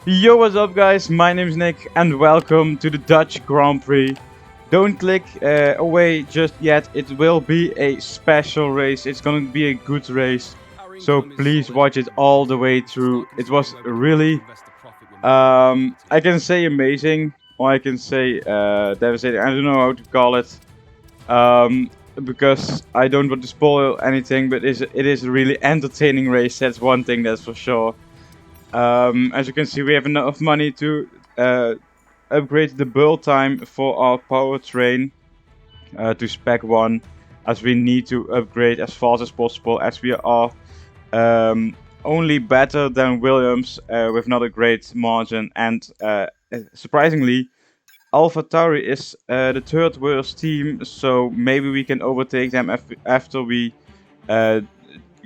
Yo, what's up guys, my name is Nick and welcome to the Dutch Grand Prix. Don't click away just yet, it will be a special race, it's gonna be a good race. So please watch it all the way through. It was really, I can say amazing, or I can say devastating, I don't know how to call it. Because I don't want to spoil anything, but it is a really entertaining race, that's one thing that's for sure. As you can see, we have enough money to upgrade the build time for our powertrain to spec 1, as we need to upgrade as fast as possible, as we are only better than Williams with not a great margin, and surprisingly, AlphaTauri is the third worst team, so maybe we can overtake them after we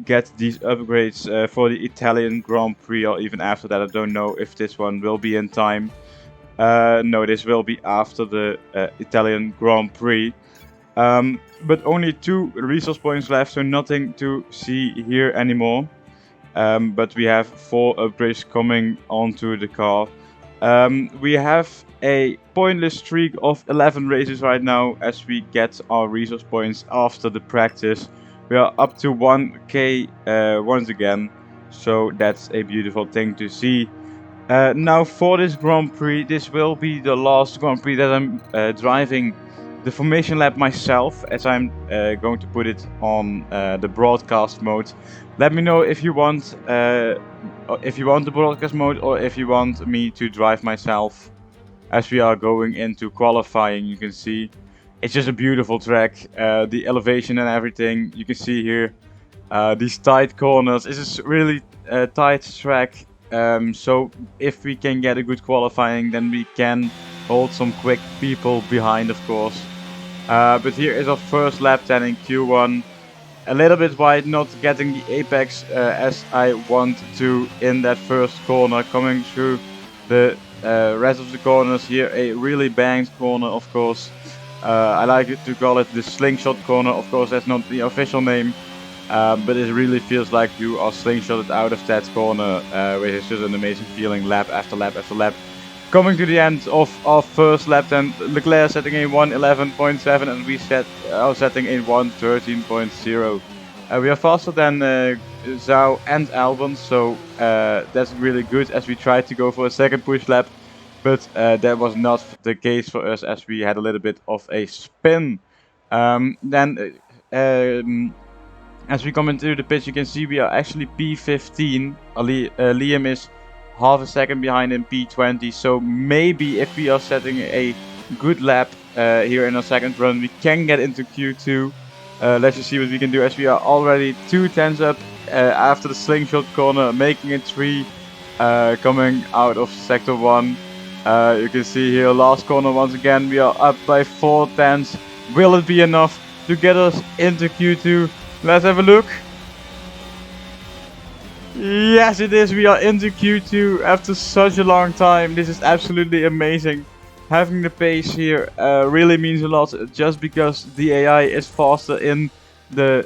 get these upgrades for the Italian Grand Prix, or even after that. I don't know if this one will be in time. No, this will be after the Italian Grand Prix. But only 2 resource points left, so nothing to see here anymore. But we have 4 upgrades coming onto the car. We have a pointless streak of 11 races right now as we get our resource points after the practice. We are up to 1k once again, so that's a beautiful thing to see. Now for this Grand Prix, this will be the last Grand Prix that I'm driving the formation lap myself, as I'm going to put it on the broadcast mode. Let me know if you want the broadcast mode, or if you want me to drive myself. As we are going into qualifying, you can see it's just a beautiful track. The elevation and everything you can see here. These tight corners. This is really a tight track. So if we can get a good qualifying, then we can hold some quick people behind, of course. But here is our first lap then in Q1. A little bit wide, not getting the apex as I want to in that first corner. Coming through the rest of the corners here, a really banged corner, of course. I like to call it the slingshot corner. Of course, that's not the official name, but it really feels like you are slingshotted out of that corner, which is just an amazing feeling, lap after lap after lap. Coming to the end of our first lap, then Leclerc setting a 1:11.7 and we are setting a 1:13.0. We are faster than Zhao and Albon, so that's really good, as we tried to go for a second push lap, but that was not the case for us, as we had a little bit of a spin. As we come into the pitch, you can see we are actually P15. Liam is half a second behind in P20, so maybe if we are setting a good lap here in our second run, we can get into Q2. Let's just see what we can do, as we are already 2 tenths up after the slingshot corner, making it 3 coming out of sector 1. You can see here, last corner once again, we are up by 4 tenths. Will it be enough to get us into Q2? Let's have a look. Yes, it is. We are into Q2 after such a long time. This is absolutely amazing. Having the pace here really means a lot, just because the AI is faster in the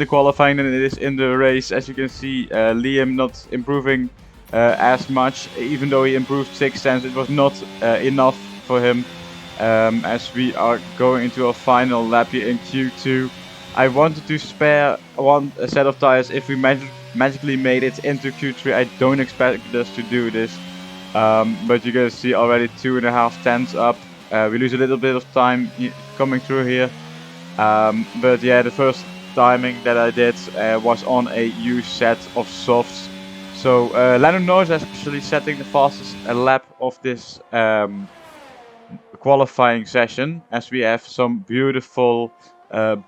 qualifying than it is in the race. As you can see, Liam not improving as much, even though he improved 6 tenths. It was not enough for him. As we are going into our final lap here in Q2. I wanted to spare one set of tires if we magically made it into Q3. I don't expect us to do this, but you can see already 2.5 tenths up. We lose a little bit of time coming through here, but yeah, the first timing that I did was on a used set of softs. So Lando Norris is actually setting the fastest lap of this qualifying session, as we have some beautiful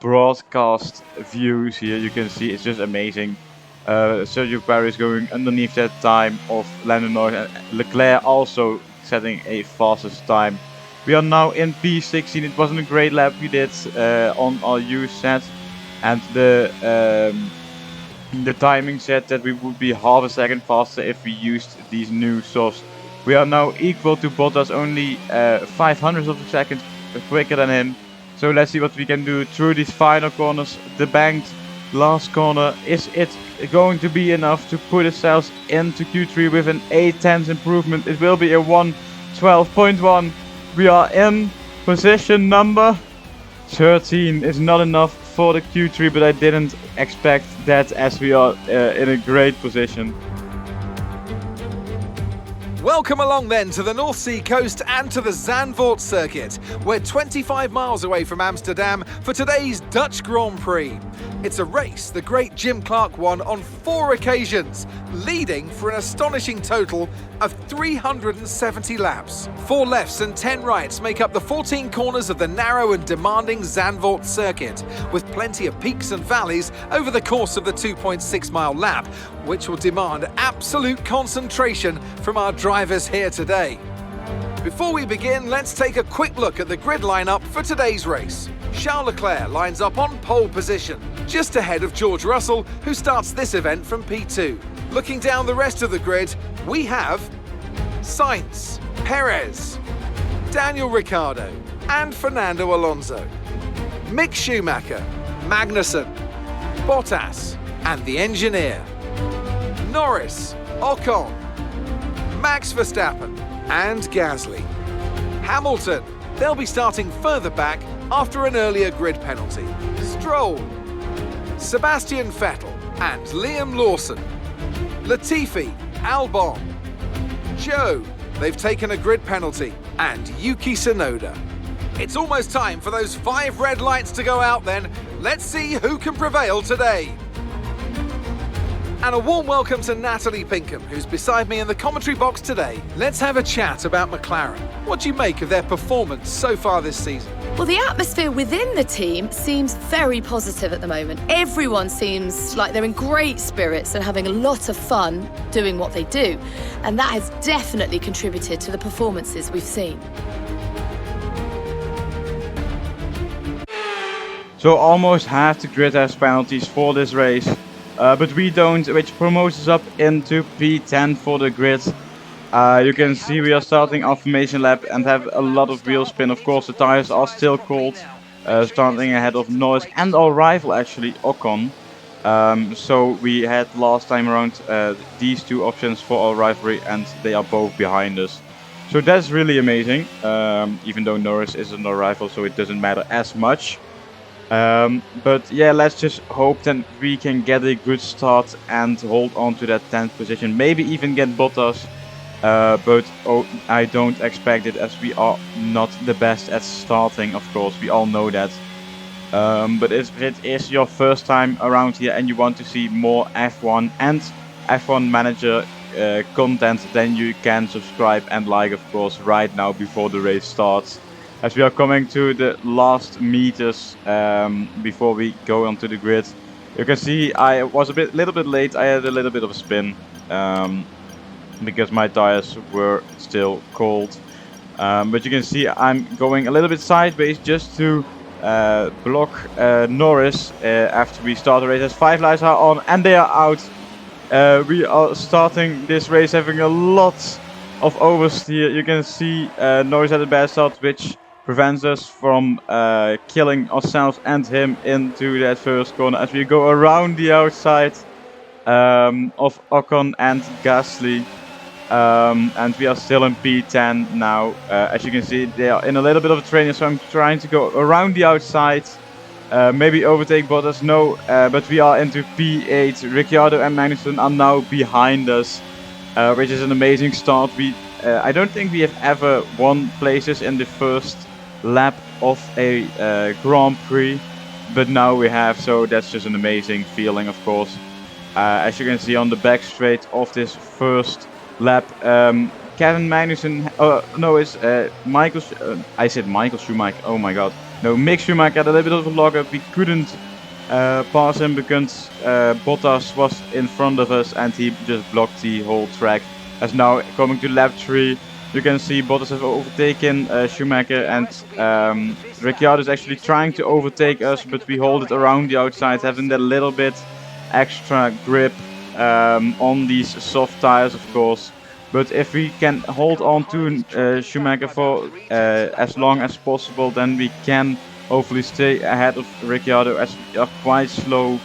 broadcast views here. You can see it's just amazing. Sergio Perez going underneath that time of Lando Norris, and Leclerc also setting a fastest time. We are now in P16. It wasn't a great lap we did on our used set, and the timing said that we would be half a second faster if we used these new softs. We are now equal to Bottas, only 500ths of a second quicker than him. So let's see what we can do through these final corners. The banked last corner. Is it going to be enough to put ourselves into Q3 with an 8/10 improvement? It will be a 1:12.1. We are in position number 13. It's not enough for the Q3, but I didn't expect that, as we are in a great position. Welcome along then to the North Sea coast and to the Zandvoort circuit. We're 25 miles away from Amsterdam for today's Dutch Grand Prix. It's a race the great Jim Clark won on 4 occasions, leading for an astonishing total of 370 laps. 4 lefts and 10 rights make up the 14 corners of the narrow and demanding Zandvoort circuit, with plenty of peaks and valleys over the course of the 2.6-mile lap, which will demand absolute concentration from our drivers here today. Before we begin, let's take a quick look at the grid lineup for today's race. Charles Leclerc lines up on pole position, just ahead of George Russell, who starts this event from P2. Looking down the rest of the grid, we have Sainz, Perez, Daniel Ricciardo and Fernando Alonso, Mick Schumacher, Magnussen, Bottas and the engineer, Norris, Ocon, Max Verstappen and Gasly. Hamilton, they'll be starting further back after an earlier grid penalty. Stroll, Sebastian Vettel and Liam Lawson. Latifi, Albon, Joe, they've taken a grid penalty, and Yuki Tsunoda. It's almost time for those 5 red lights to go out then. Let's see who can prevail today. And a warm welcome to Natalie Pinkham, who's beside me in the commentary box today. Let's have a chat about McLaren. What do you make of their performance so far this season? Well, the atmosphere within the team seems very positive at the moment. Everyone seems like they're in great spirits and having a lot of fun doing what they do. And that has definitely contributed to the performances we've seen. So almost half the grid has penalties for this race. But we don't, which promotes us up into P10 for the grid. You can see we are starting our formation lap and have a lot of wheel spin. Of course, the tires are still cold, starting ahead of Norris and our rival actually, Ocon. So we had last time around these 2 options for our rivalry, and they are both behind us. So that's really amazing, even though Norris isn't our rival, so it doesn't matter as much. But yeah, let's just hope that we can get a good start and hold on to that 10th position. Maybe even get Bottas. But I don't expect it, as we are not the best at starting, of course. We all know that. But if it is your first time around here and you want to see more F1 and F1 Manager content, then you can subscribe and like, of course, right now before the race starts. As we are coming to the last meters before we go onto the grid. You can see I was a little bit late. I had a little bit of a spin because my tires were still cold. But you can see I'm going a little bit sideways just to block Norris after we start the race. As 5 lights are on and they are out. We are starting this race having a lot of oversteer. You can see Norris at a bad start, which prevents us from killing ourselves and him into that first corner as we go around the outside of Ocon and Gasly. And we are still in P10 now. As you can see, they are in a little bit of a training, so I'm trying to go around the outside. Maybe overtake Bottas, no, but we are into P8. Ricciardo and Magnussen are now behind us, which is an amazing start. I don't think we have ever won places in the first lap of a Grand Prix, but now we have, so that's just an amazing feeling, of course. As you can see on the back straight of this first lap, Kevin Magnussen, no, it's Michael, I said Michael Schumacher, oh my god. No, Mick Schumacher had a little bit of a log-up. We couldn't pass him because Bottas was in front of us and he just blocked the whole track. As now coming to lap 3, you can see Bottas have overtaken Schumacher, and Ricciardo is actually trying to overtake us, but we hold it around the outside, having that little bit extra grip on these soft tires, of course. But if we can hold on to Schumacher for as long as possible, then we can hopefully stay ahead of Ricciardo, as we are quite slow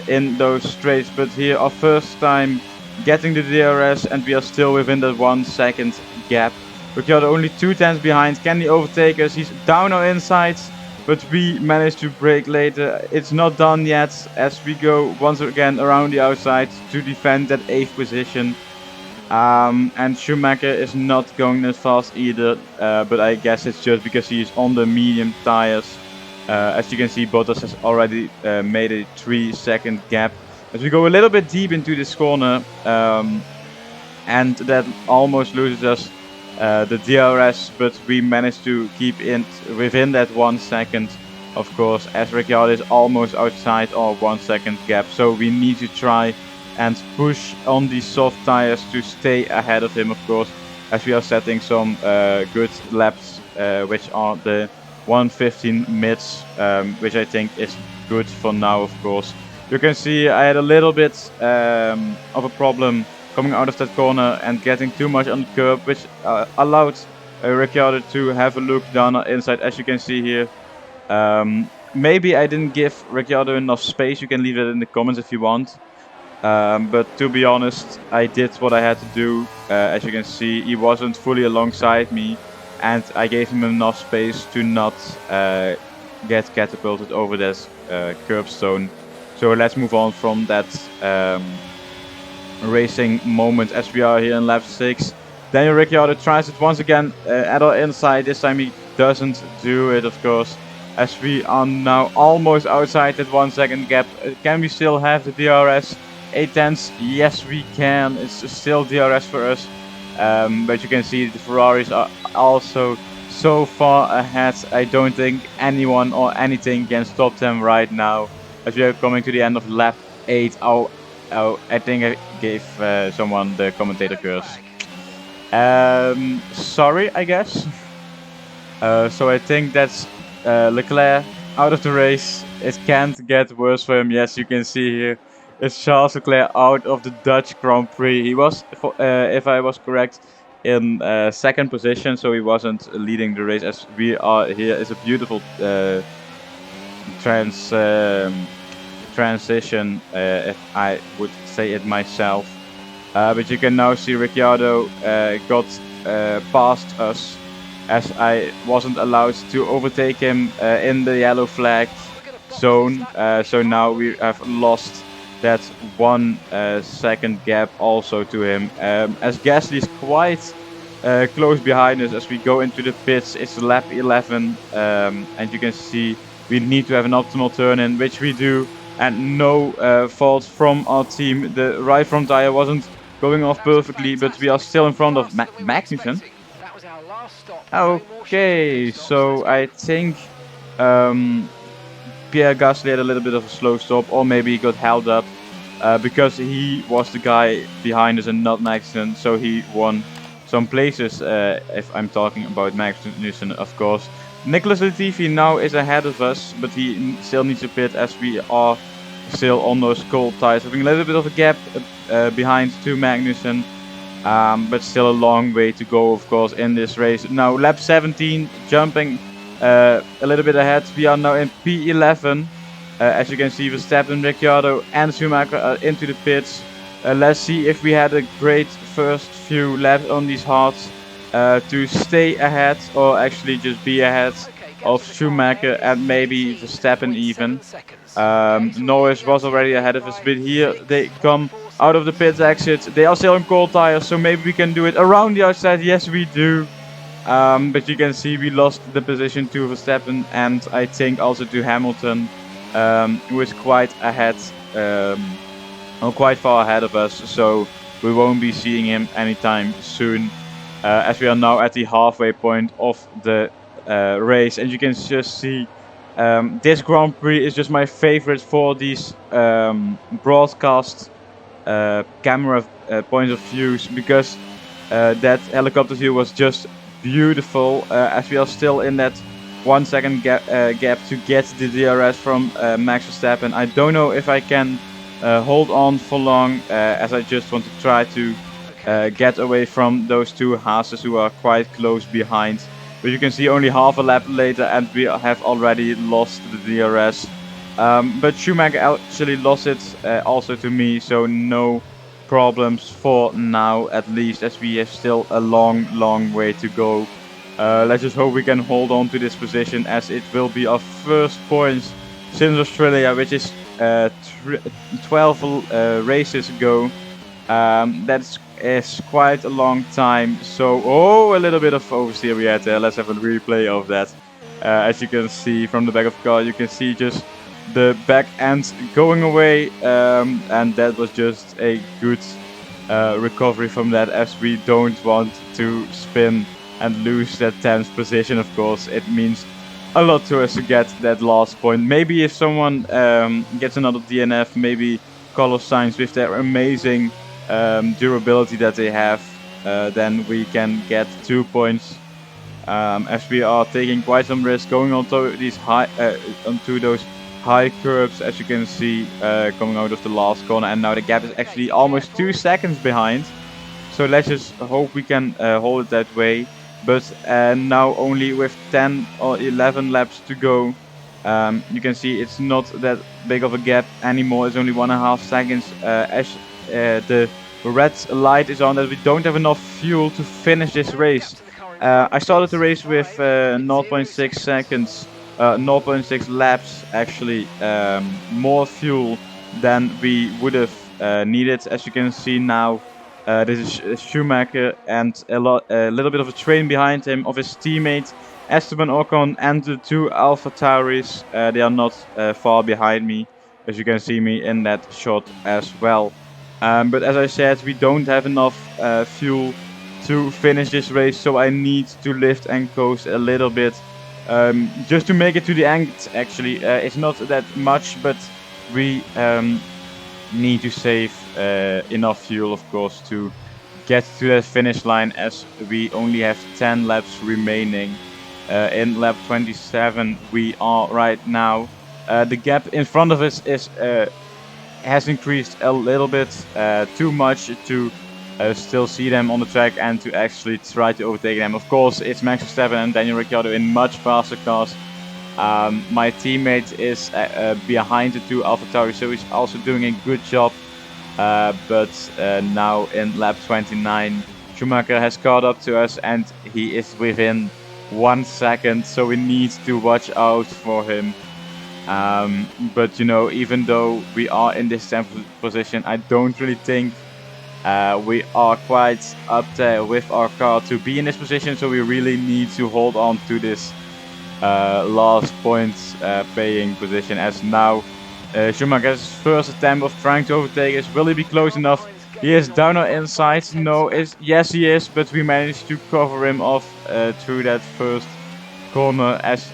in those straights. But here, our first time getting the DRS, and we are still within that 1 second gap. Ricciardo only 2 tenths behind. Can he overtake us? He's down our insides, but we managed to brake later. It's not done yet, as we go once again around the outside to defend that 8th position. And Schumacher is not going that fast either, but I guess it's just because he is on the medium tires. As you can see, Bottas has already made a 3-second gap. As we go a little bit deep into this corner, and that almost loses us the DRS, but we managed to keep it within that 1 second, of course, as Ricciardo is almost outside our 1 second gap. So we need to try and push on these soft tires to stay ahead of him, of course, as we are setting some good laps, which are the 1:15 mids, which I think is good for now, of course. You can see I had a little bit of a problem coming out of that corner and getting too much on the curb, which allowed Ricciardo to have a look down our inside, as you can see here. Maybe I didn't give Ricciardo enough space. You can leave it in the comments if you want. But to be honest, I did what I had to do. As you can see, he wasn't fully alongside me, and I gave him enough space to not get catapulted over this curbstone. So let's move on from that racing moment, as we are here in lap 6. Daniel Ricciardo tries it once again at our inside. This time he doesn't do it, of course, as we are now almost outside that 1 second gap. Can we still have the DRS? 8 tenths? Yes, we can. It's still DRS for us. But you can see the Ferraris are also so far ahead. I don't think anyone or anything can stop them right now, as we are coming to the end of lap 8. Oh, I think I gave someone the commentator curse. Sorry, I guess. So I think that's Leclerc out of the race. It can't get worse for him. Yes, you can see here, it's Charles Leclerc out of the Dutch Grand Prix. He was, if I was correct, in second position, so he wasn't leading the race. As we are here, it's a beautiful transition, if I would say it myself. But you can now see Ricciardo got past us, as I wasn't allowed to overtake him in the yellow flag zone. So now we have lost that 1 second gap also to him. As Gasly's quite close behind us as we go into the pits. It's lap 11, and you can see we need to have an optimal turn in, which we do, and no fault from our team. The right front tire wasn't going off perfectly, but we are still in front of Magnussen. Okay, so I think Pierre Gasly had a little bit of a slow stop, or maybe he got held up because he was the guy behind us and not Magnussen, so he won some places, if I'm talking about Magnussen, of course. Nicholas Latifi now is ahead of us, but he still needs to pit as we are still on those cold tires, having a little bit of a gap behind to Magnussen, but still a long way to go, of course, in this race. Now lap 17, jumping a little bit ahead. We are now in P11. As you can see, Verstappen, Ricciardo and Schumacher are into the pits. Let's see if we had a great first few laps on these hards to stay ahead, or actually just be ahead of Schumacher and maybe Verstappen even. Norris was already ahead of us, but here they come out of the pits exit. They are still on cold tires, so maybe we can do it around the outside. Yes, we do. But you can see we lost the position to Verstappen, and I think also to Hamilton, who is quite ahead, or quite far ahead of us, so we won't be seeing him anytime soon, as we are now at the halfway point of the race. And you can just see this Grand Prix is just my favorite for these broadcast camera points of views, because that helicopter view was just beautiful, as we are still in that 1 second gap to get the DRS from Max Verstappen. I don't know if I can hold on for long, as I just want to try to get away from those two Haases who are quite close behind. But you can see only half a lap later and we have already lost the DRS. But Schumacher actually lost it also to me, so no problems for now, at least, as we have still a long way to go. Let's just hope we can hold on to this position, as it will be our first points since Australia, which is 12 races ago. That is quite a long time. So, oh, a little bit of oversteer we had there. Let's have a replay of that. As you can see from the back of the car, you can see just the back end going away, and that was just a good recovery from that, as we don't want to spin and lose that 10th position. Of course, it means a lot to us to get that last point. Maybe if someone gets another DNF, maybe Carlos Sainz with their amazing durability that they have, then we can get 2 points. As we are taking quite some risk going onto these onto those high curves, as you can see, coming out of the last corner, and now the gap is actually almost 2 seconds behind. So let's just hope we can hold it that way. But now only with 10 or 11 laps to go, you can see it's not that big of a gap anymore. It's only 1.5 seconds as the red light is on that we don't have enough fuel to finish this race. I started the race with 0.6 seconds, 0.6 laps actually, more fuel than we would have needed. As you can see now, this is Schumacher and a little bit of a train behind him of his teammate Esteban Ocon and the 2 Alpha Tauris. They are not far behind me, as you can see me in that shot as well. But as I said, we don't have enough fuel to finish this race, so I need to lift and coast a little bit just to make it to the end. Actually, it's not that much, but we need to save enough fuel, of course, to get to that finish line, as we only have 10 laps remaining. In lap 27 we are right now. The gap in front of us is has increased a little bit, too much to still see them on the track and to actually try to overtake them. Of course, it's Max Verstappen and Daniel Ricciardo in much faster cars. My teammate is behind the 2 AlphaTauri, so he's also doing a good job. But now in lap 29, Schumacher has caught up to us and he is within 1 second, so we need to watch out for him. But you know, even though we are in this 10th position, I don't really think we are quite up there with our car to be in this position, so we really need to hold on to this last points paying position, as now Schumacher's first attempt of trying to overtake us. Will he be close enough? He is down our inside. No, yes he is, but we managed to cover him off through that first corner. As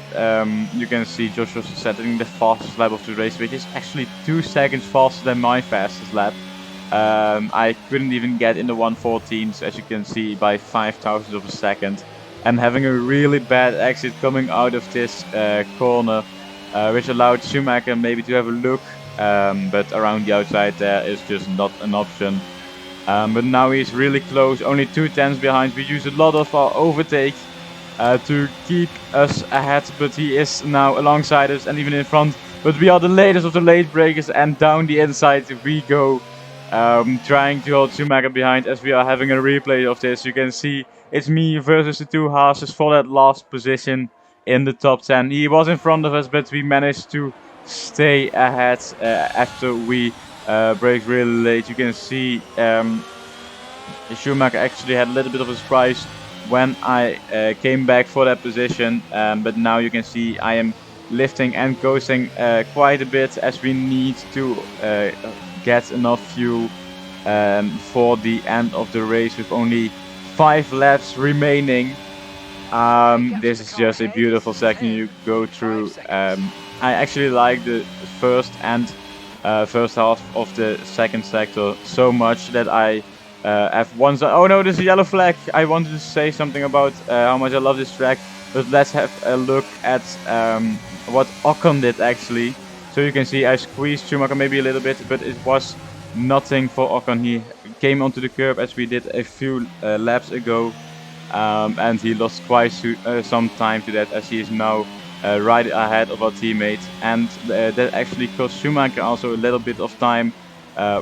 you can see, Josh was setting the fastest lap of the race, which is actually 2 seconds faster than my fastest lap. I couldn't even get in the 114s, as you can see, by 0.005 of a second. And having a really bad exit coming out of this corner, which allowed Schumacher maybe to have a look, but around the outside there is just not an option. But now he's really close, only 2 tenths behind. We use a lot of our overtake to keep us ahead, but he is now alongside us and even in front. But we are the latest of the late breakers, and down the inside we go, trying to hold Schumacher behind. As we are having a replay of this, you can see it's me versus the 2 Haas's for that last position in the top 10. He was in front of us, but we managed to stay ahead after we braked really late. You can see Schumacher actually had a little bit of a surprise when I came back for that position, but now you can see I am lifting and coasting quite a bit, as we need to get enough fuel for the end of the race with only 5 laps remaining. This is just a beautiful section you go through. I actually like the first half of the second sector so much that I have once. Oh no, there's a yellow flag. I wanted to say something about how much I love this track, but let's have a look at what Ocon did actually. So you can see I squeezed Schumacher maybe a little bit, but it was nothing for Ocon. He came onto the curb as we did a few laps ago, and he lost quite some time to that, as he is now right ahead of our teammate, and that actually cost Schumacher also a little bit of time,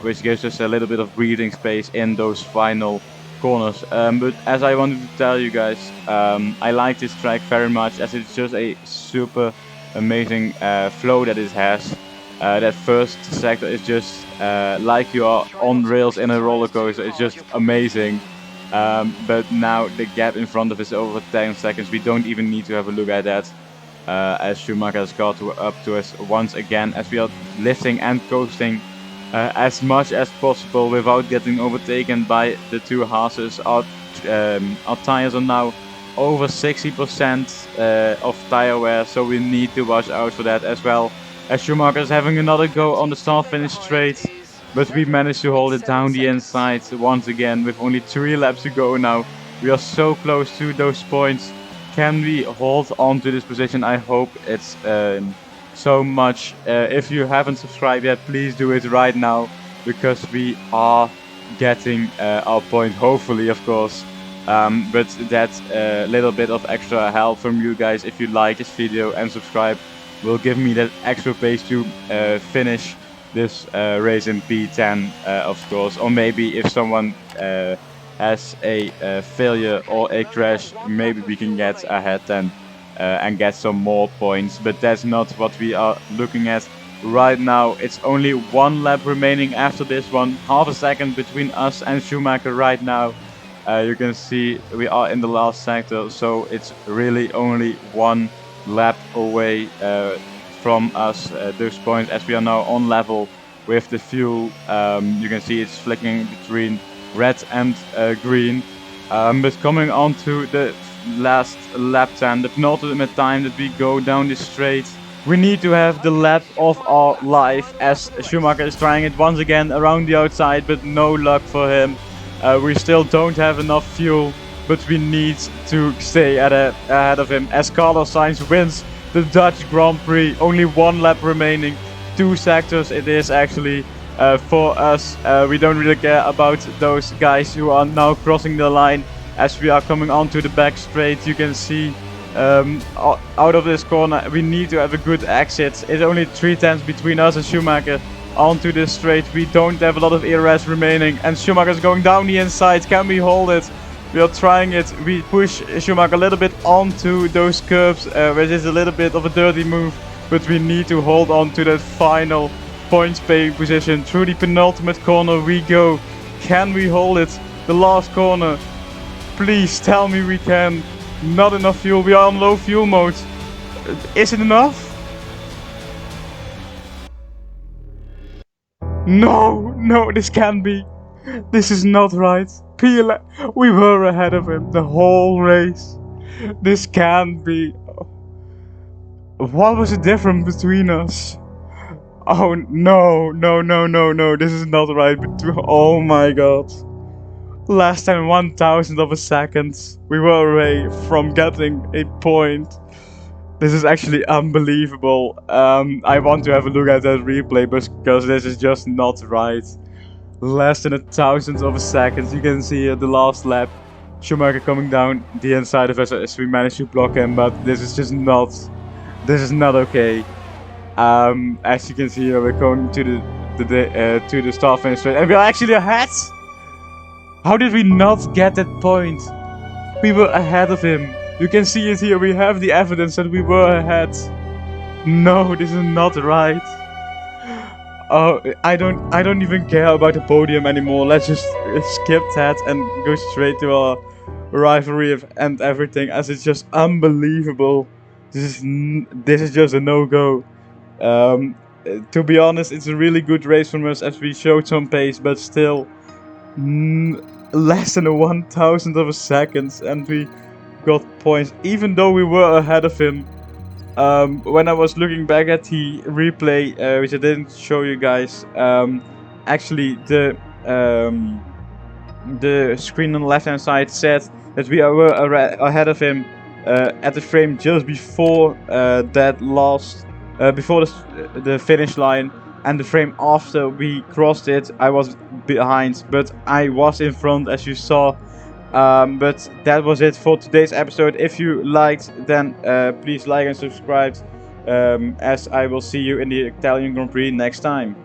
which gives us a little bit of breathing space in those final corners. But as I wanted to tell you guys, I like this track very much, as it's just a super amazing flow that it has. That first sector is just like you are on rails in a roller coaster. It's just amazing. But now the gap in front of us is over 10 seconds. We don't even need to have a look at that, as Schumacher has got up to us once again, as we are lifting and coasting as much as possible without getting overtaken by the two Haases. Our tires are now over 60% of tire wear, so we need to watch out for that as well. As Schumacher is having another go on the start-finish straight, but we managed to hold it down the inside once again with only 3 laps to go now. We are so close to those points. Can we hold on to this position? I hope it's so much. If you haven't subscribed yet, please do it right now, because we are getting our point, hopefully, of course. But that little bit of extra help from you guys, if you like this video and subscribe, will give me that extra pace to finish this race in P10, of course. Or maybe if someone has a failure or a crash, maybe we can get ahead then and get some more points. But that's not what we are looking at right now. It's only 1 lap remaining after this one. Half a second between us and Schumacher right now. You can see we are in the last sector, so it's really only 1 lap away from us, those points, as we are now on level with the fuel. You can see it's flicking between red and green. But coming on to the last lap time, the penultimate time that we go down this straight, we need to have the lap of our life, as Schumacher is trying it once again around the outside, but no luck for him. We still don't have enough fuel, but we need to stay ahead of him, as Carlos Sainz wins the Dutch Grand Prix. Only 1 lap remaining, 2 sectors it is actually for us. We don't really care about those guys who are now crossing the line, as we are coming onto the back straight. You can see out of this corner we need to have a good exit. It's only 3/10 between us and Schumacher onto this straight. We don't have a lot of ERS remaining, and Schumacher's going down the inside. Can we hold it? We are trying it. We push Schumacher a little bit onto those curves, which is a little bit of a dirty move, but we need to hold on to that final points pay position. Through the penultimate corner we go. Can we hold it? The last corner. Please tell me we can. Not enough fuel. We are on low fuel mode. Is it enough? No, this can't be. This is not right. We were ahead of him the whole race. This can't be. What was the difference between us? Oh no, this is not right. Oh my god. Less than 1,000 of a second. We were away from getting a point. This is actually unbelievable. I want to have a look at that replay, because this is just not right. Less than 1,000 of a second. You can see at the last lap, Schumacher coming down the inside of us as we managed to block him, but this is just not. This is not okay. As you can see, we're going to the start finish straight, and we're actually ahead. How did we not get that point? We were ahead of him. You can see it here. We have the evidence that we were ahead. No, this is not right. Oh, I don't even care about the podium anymore. Let's just skip that and go straight to our rivalry and everything, as it's just unbelievable. This is just a no-go. To be honest, it's a really good race from us, as we showed some pace, but still less than 1,000 of a second, and we got points, even though we were ahead of him. When I was looking back at the replay, which I didn't show you guys, actually the screen on the left hand side said that we were ahead of him at the frame just before before the finish line, and the frame after we crossed it I was behind, but I was in front, as you saw. But that was it for today's episode. If you liked, then please like and subscribe, as I will see you in the Italian Grand Prix next time.